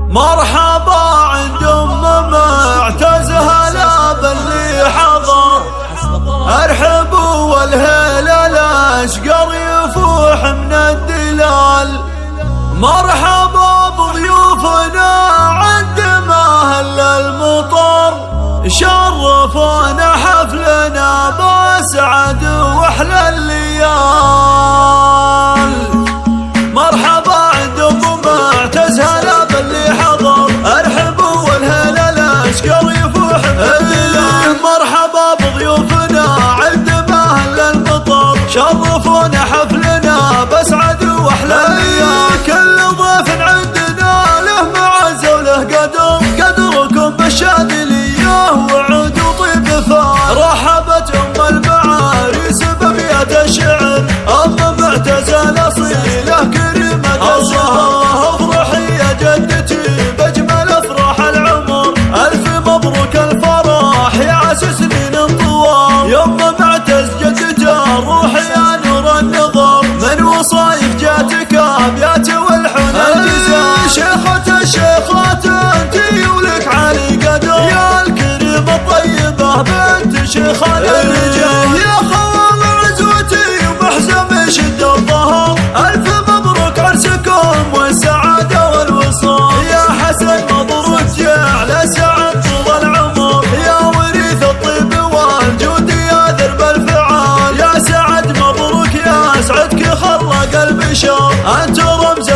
مرحبا عند معتز هلا باللي حضر، ارحبوا والهلال اشقر يفوح من الدلال. مرحبا بضيوفنا عند ما هل المطر، شرفونا حفلنا باسعد واحلى الليال. مرحبا عند معتز هلا باللي حضر، ارحبوا والهلال اشقر يفوح من الدلال. مرحبا بضيوفنا عند ما هل المطر، شرفونا حفلنا باسعد واحلى الليال. كل ضيف عندنا له معزه وله قدر، قدركم بالشاذليه وعود وطيب فار. رحبت المعاريس بابيات الشعر، معتز الاصيله كريمه الزهر. افرحي يا جدتي باجمل افراح العمر، الف مبروك الفرح يا عاش سنين طوال. يما معتز جدته روحي يا نور النظر، من وصايف جاتك ابيات والحن الجزال. شيخة الشيخات انتي ولك علي قدر، يا الكريمه الطيبه بنت شيخان الرجال. يا خوال عزوتي ومحزم شد الظهر، الف مبروك عرسكم والسعاده والوصال. يا حسن مبروك جعل سعد طول العمر، يا وريث الطيب والجود يا ذرب الفعال. يا سعد مبروك يا سعدك خلق البشر، انت رمز